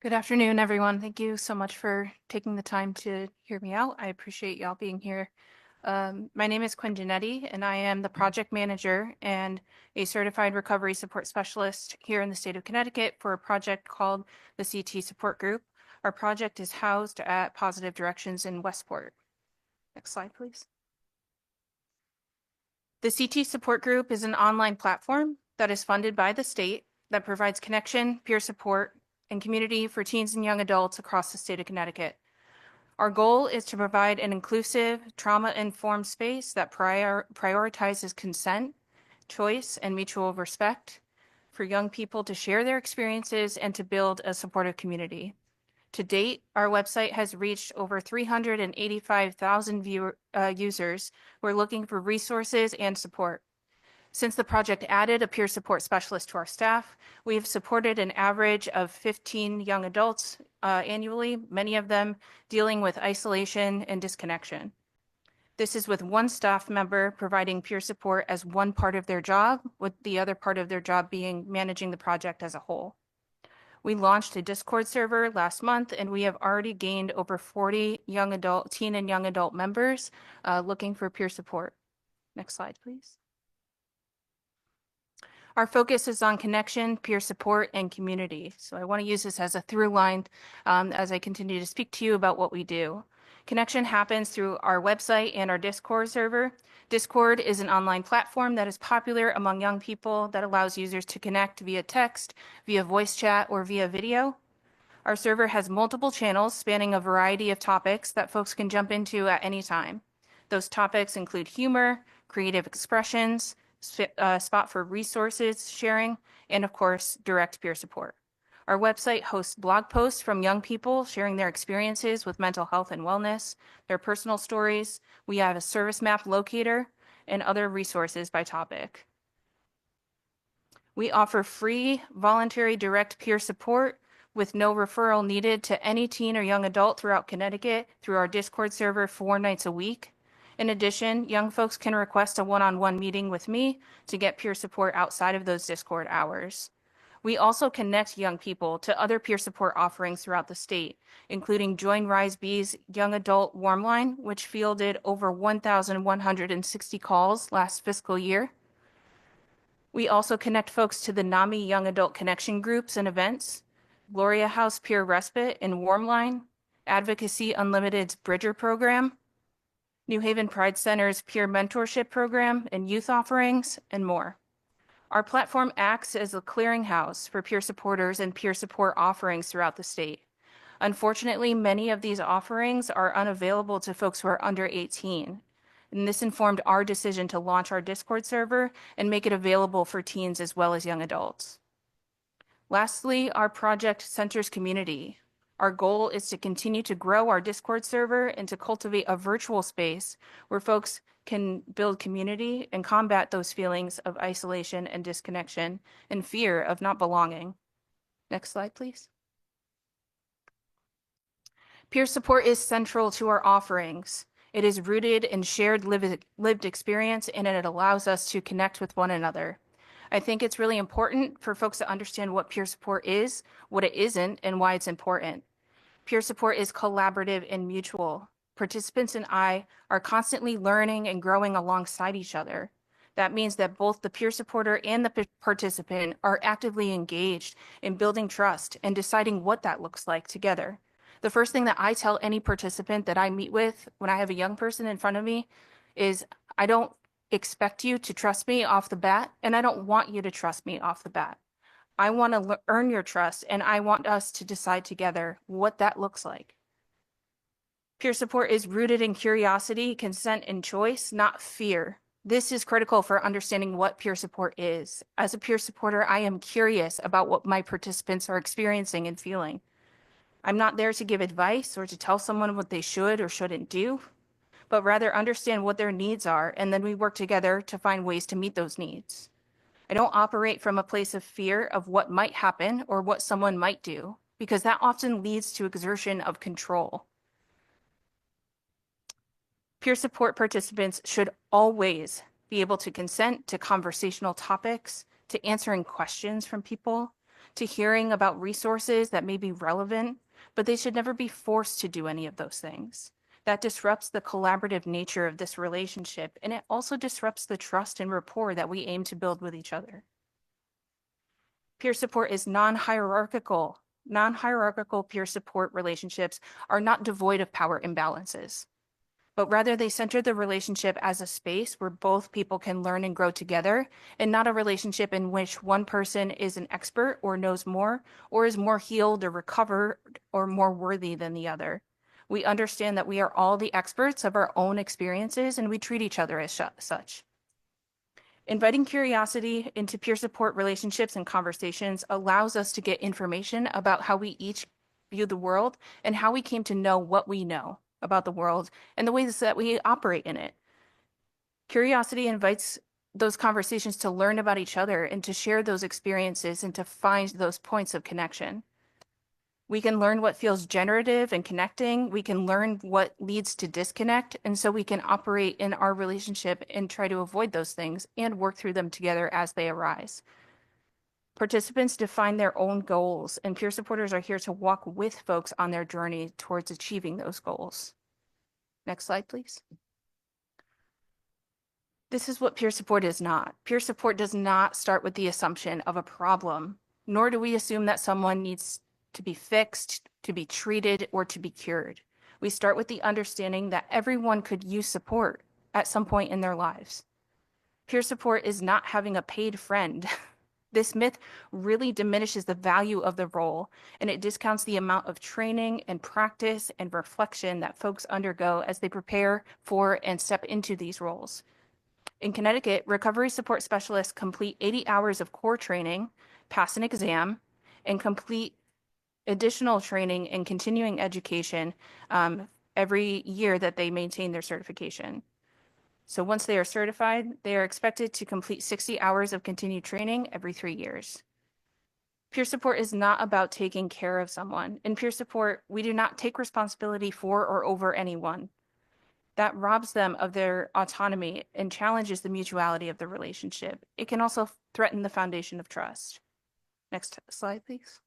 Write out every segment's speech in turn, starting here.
Good afternoon, everyone. Thank you so much for taking the time to hear me out. I appreciate y'all being here. My name is Quinn, and I am the project manager and a certified recovery support specialist here in the state of Connecticut for a project called the CT Support Group. Our project is housed at Positive Directions in Westport. Next slide, please. The CT Support Group is an online platform that is funded by the state that provides connection, peer support, and community for teens and young adults across the state of Connecticut. Our goal is to provide an inclusive, trauma-informed space that prioritizes consent, choice, and mutual respect for young people to share their experiences and to build a supportive community. To date, our website has reached over 385,000 users who are looking for resources and support. Since the project added a peer support specialist to our staff, we have supported an average of 15 young adults annually, many of them dealing with isolation and disconnection. This is with one staff member providing peer support as one part of their job, with the other part of their job being managing the project as a whole. We launched a Discord server last month, and we have already gained over 40 teen and young adult members looking for peer support. Next slide, please. Our focus is on connection, peer support, and community. So I want to use this as a through line as I continue to speak to you about what we do. Connection happens through our website and our Discord server. Discord is an online platform that is popular among young people that allows users to connect via text, via voice chat, or via video. Our server has multiple channels spanning a variety of topics that folks can jump into at any time. Those topics include humor, creative expressions, spot for resources sharing, and of course, direct peer support. Our website hosts blog posts from young people sharing their experiences with mental health and wellness, their personal stories. We have a service map locator and other resources by topic. We offer free, voluntary, direct peer support with no referral needed to any teen or young adult throughout Connecticut through our Discord server 4 nights a week. In addition, young folks can request a one-on-one meeting with me to get peer support outside of those Discord hours. We also connect young people to other peer support offerings throughout the state, including Join Rise B's Young Adult Warm Line, which fielded over 1,160 calls last fiscal year. We also connect folks to the NAMI Young Adult Connection groups and events, Gloria House Peer Respite and Warm Line, Advocacy Unlimited's Bridger program, New Haven Pride Center's Peer Mentorship program and youth offerings, and more. Our platform acts as a clearinghouse for peer supporters and peer support offerings throughout the state. Unfortunately, many of these offerings are unavailable to folks who are under 18. And this informed our decision to launch our Discord server and make it available for teens as well as young adults. Lastly, our project centers community. Our goal is to continue to grow our Discord server and to cultivate a virtual space where folks can build community and combat those feelings of isolation and disconnection and fear of not belonging. Next slide, please. Peer support is central to our offerings. It is rooted in shared lived experience, and it allows us to connect with one another. I think it's really important for folks to understand what peer support is, what it isn't, and why it's important. Peer support is collaborative and mutual. Participants and I are constantly learning and growing alongside each other. That means that both the peer supporter and the participant are actively engaged in building trust and deciding what that looks like together. The first thing that I tell any participant that I meet with when I have a young person in front of me is, I don't expect you to trust me off the bat, and I don't want you to trust me off the bat. I want to earn your trust, and I want us to decide together what that looks like. Peer support is rooted in curiosity, consent, and choice, not fear. This is critical for understanding what peer support is. As a peer supporter, I am curious about what my participants are experiencing and feeling. I'm not there to give advice or to tell someone what they should or shouldn't do, but rather understand what their needs are, and then we work together to find ways to meet those needs. I don't operate from a place of fear of what might happen or what someone might do, because that often leads to exertion of control. Peer support participants should always be able to consent to conversational topics, to answering questions from people, to hearing about resources that may be relevant, but they should never be forced to do any of those things. That disrupts the collaborative nature of this relationship, and it also disrupts the trust and rapport that we aim to build with each other. Peer support is non-hierarchical. Non-hierarchical peer support relationships are not devoid of power imbalances, but rather they center the relationship as a space where both people can learn and grow together, and not a relationship in which one person is an expert or knows more, or is more healed or recovered or more worthy than the other. We understand that we are all the experts of our own experiences, and we treat each other as such. Inviting curiosity into peer support relationships and conversations allows us to get information about how we each view the world and how we came to know what we know about the world and the ways that we operate in it. Curiosity invites those conversations to learn about each other and to share those experiences and to find those points of connection. We can learn what feels generative and connecting. We can learn what leads to disconnect. And so we can operate in our relationship and try to avoid those things and work through them together as they arise. Participants define their own goals, and peer supporters are here to walk with folks on their journey towards achieving those goals. Next slide, please. This is what peer support is not. Peer support does not start with the assumption of a problem, nor do we assume that someone needs to be fixed, to be treated, or to be cured. We start with the understanding that everyone could use support at some point in their lives. Peer support is not having a paid friend. This myth really diminishes the value of the role, and it discounts the amount of training and practice and reflection that folks undergo as they prepare for and step into these roles. In Connecticut, recovery support specialists complete 80 hours of core training, pass an exam, and complete additional training and continuing education every year that they maintain their certification. So once they are certified, they are expected to complete 60 hours of continued training every 3 years. Peer support is not about taking care of someone. In peer support, we do not take responsibility for or over anyone. That robs them of their autonomy and challenges the mutuality of the relationship. It can also threaten the foundation of trust. Next slide, please.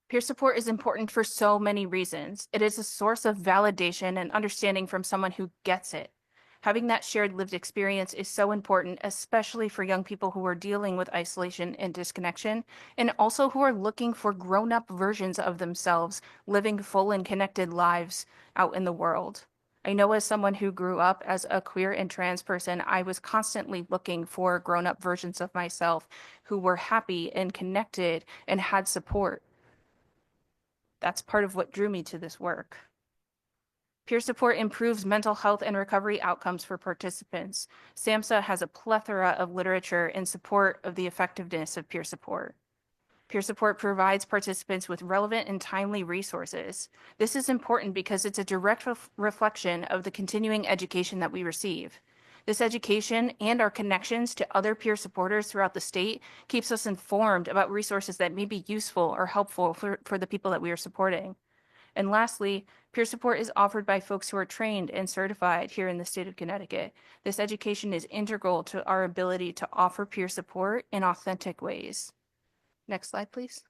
Peer support is important for so many reasons. It is a source of validation and understanding from someone who gets it. Having that shared lived experience is so important, especially for young people who are dealing with isolation and disconnection, and also who are looking for grown-up versions of themselves, living full and connected lives out in the world. I know as someone who grew up as a queer and trans person, I was constantly looking for grown-up versions of myself who were happy and connected and had support. That's part of what drew me to this work. Peer support improves mental health and recovery outcomes for participants. SAMHSA has a plethora of literature in support of the effectiveness of peer support. Peer support provides participants with relevant and timely resources. This is important because it's a direct reflection of the continuing education that we receive. This education and our connections to other peer supporters throughout the state keeps us informed about resources that may be useful or helpful for the people that we are supporting. And lastly, peer support is offered by folks who are trained and certified here in the state of Connecticut. This education is integral to our ability to offer peer support in authentic ways. Next slide, please.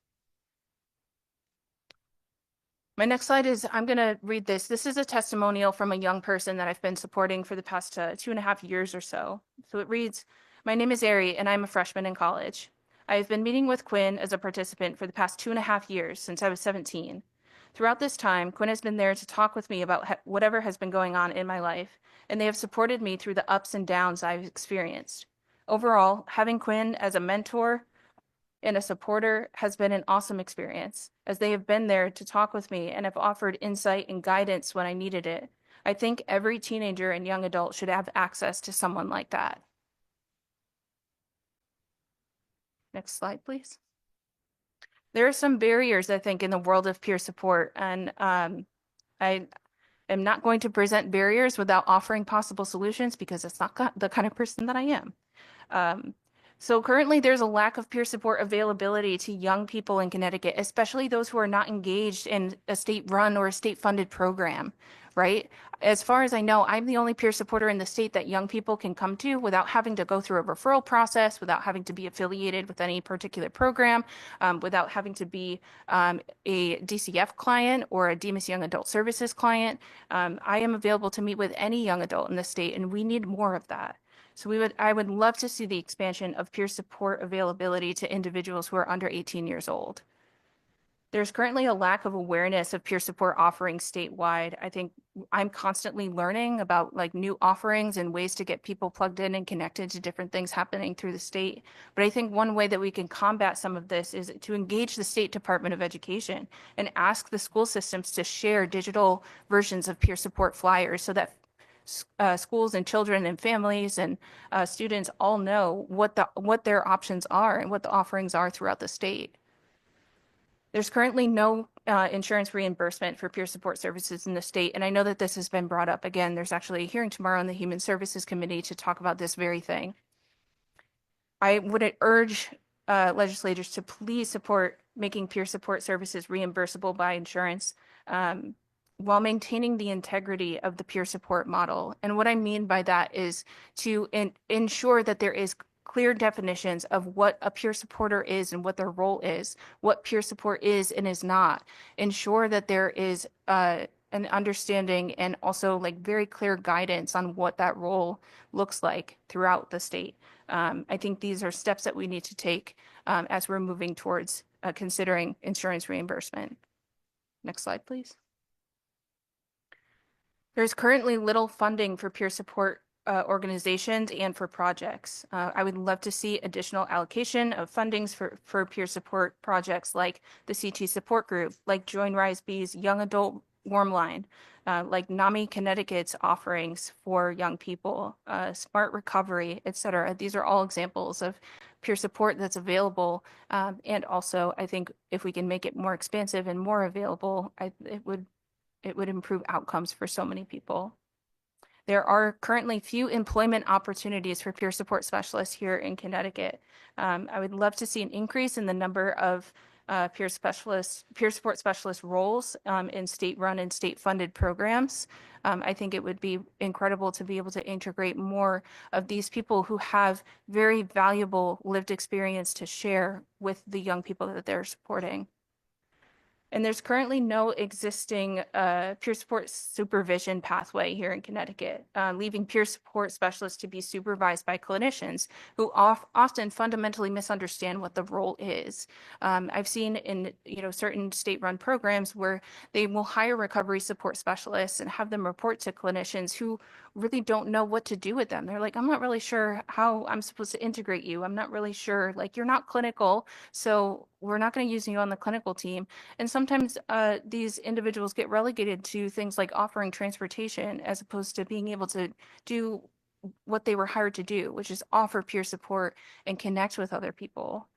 My next slide is, I'm going to read this. This is a testimonial from a young person that I've been supporting for the past 2.5 years or so. So it reads, "My name is Ari, and I'm a freshman in college. I have been meeting with Quinn as a participant for the past 2.5 years since I was 17. Throughout this time, Quinn has been there to talk with me about whatever has been going on in my life, and they have supported me through the ups and downs I've experienced. Overall, having Quinn as a mentor and a supporter has been an awesome experience, as they have been there to talk with me and have offered insight and guidance when I needed it. I think every teenager and young adult should have access to someone like that." Next slide, please. There are some barriers, I think, in the world of peer support, and I am not going to present barriers without offering possible solutions because it's not the kind of person that I am. So currently, there's a lack of peer support availability to young people in Connecticut, especially those who are not engaged in a state-run or a state-funded program, right? As far as I know, I'm the only peer supporter in the state that young people can come to without having to go through a referral process, without having to be affiliated with any particular program, without having to be a DCF client or a Demas Young Adult Services client. I am available to meet with any young adult in the state, and we need more of that. So I would love to see the expansion of peer support availability to individuals who are under 18 years old. There's currently a lack of awareness of peer support offerings statewide. I think I'm constantly learning about like new offerings and ways to get people plugged in and connected to different things happening through the state. But I think one way that we can combat some of this is to engage the State Department of Education and ask the school systems to share digital versions of peer support flyers so that schools and children and families and students all know what their options are and what the offerings are throughout the state. There's currently no insurance reimbursement for peer support services in the state, and I know that this has been brought up again. There's actually a hearing tomorrow in the Human Services Committee to talk about this very thing. I would urge legislators to please support making peer support services reimbursable by insurance while maintaining the integrity of the peer support model. And what I mean by that is to ensure that there is clear definitions of what a peer supporter is and what their role is, what peer support is and is not. Ensure that there is an understanding and also like very clear guidance on what that role looks like throughout the state. I think these are steps that we need to take as we're moving towards considering insurance reimbursement. Next slide, please. There's currently little funding for peer support organizations and for projects. I would love to see additional allocation of fundings for peer support projects like the CT Support Group, like Join Rise B's Young Adult Warm Line, like NAMI Connecticut's offerings for young people, Smart Recovery, et cetera. These are all examples of peer support that's available. And also, I think if we can make it more expansive and more available, it would improve outcomes for so many people. There are currently few employment opportunities for peer support specialists here in Connecticut. I would love to see an increase in the number of peer support specialist roles in state-run and state-funded programs. I think it would be incredible to be able to integrate more of these people who have very valuable lived experience to share with the young people that they're supporting. And there's currently no existing peer support supervision pathway here in Connecticut, leaving peer support specialists to be supervised by clinicians who often fundamentally misunderstand what the role is. I've seen in certain state-run programs where they will hire recovery support specialists and have them report to clinicians who really don't know what to do with them. They're like, I'm not really sure how I'm supposed to integrate you. I'm not really sure, like you're not clinical, so we're not going to use you on the clinical team. And sometimes these individuals get relegated to things like offering transportation as opposed to being able to do what they were hired to do, which is offer peer support and connect with other people.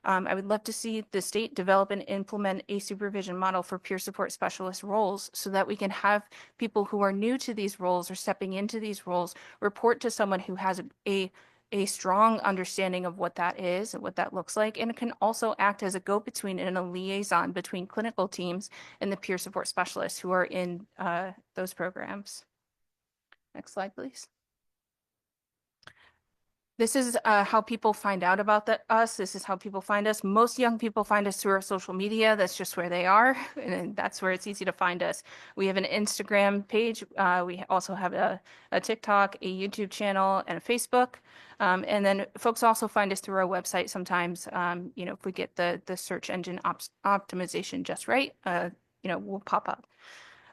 I would love to see the state develop and implement a supervision model for peer support specialist roles so that we can have people who are new to these roles or stepping into these roles report to someone who has a strong understanding of what that is and what that looks like, and it can also act as a go-between and a liaison between clinical teams and the peer support specialists who are in those programs. Next slide, please. This is how people find out about us. This is how people find us. Most young people find us through our social media. That's just where they are, and that's where it's easy to find us. We have an Instagram page. We also have a TikTok, a YouTube channel, and a Facebook. And then folks also find us through our website sometimes. If we get the search engine optimization just right, we'll pop up.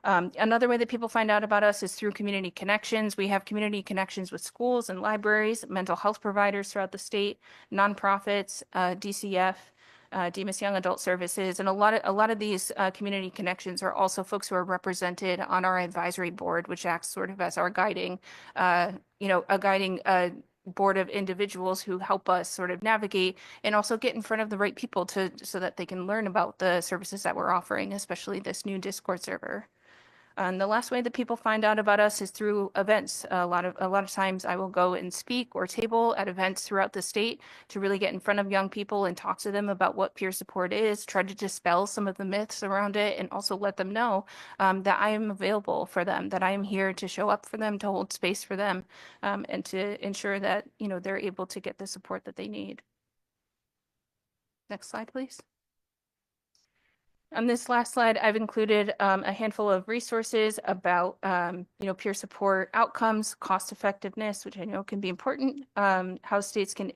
Another way that people find out about us is through community connections. We have community connections with schools and libraries, mental health providers throughout the state, nonprofits, DCF, Demas Young Adult Services, and a lot of these community connections are also folks who are represented on our advisory board, which acts sort of as our guiding, board of individuals who help us sort of navigate and also get in front of the right people so that they can learn about the services that we're offering, especially this new Discord server. And the last way that people find out about us is through events. A lot of times I will go and speak or table at events throughout the state to really get in front of young people and talk to them about what peer support is, try to dispel some of the myths around it, and also let them know that I am available for them, that I am here to show up for them, to hold space for them, and to ensure that, they're able to get the support that they need. Next slide, please. On this last slide, I've included a handful of resources about, peer support outcomes, cost effectiveness, which I know can be important, how states can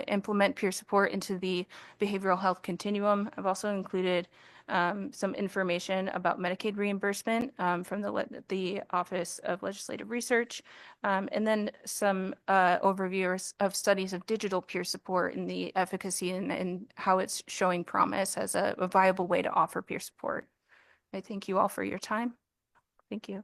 implement peer support into the behavioral health continuum. I've also included some information about Medicaid reimbursement from the Office of Legislative Research, and then some overviews of studies of digital peer support and the efficacy and how it's showing promise as a viable way to offer peer support. I thank you all for your time. Thank you.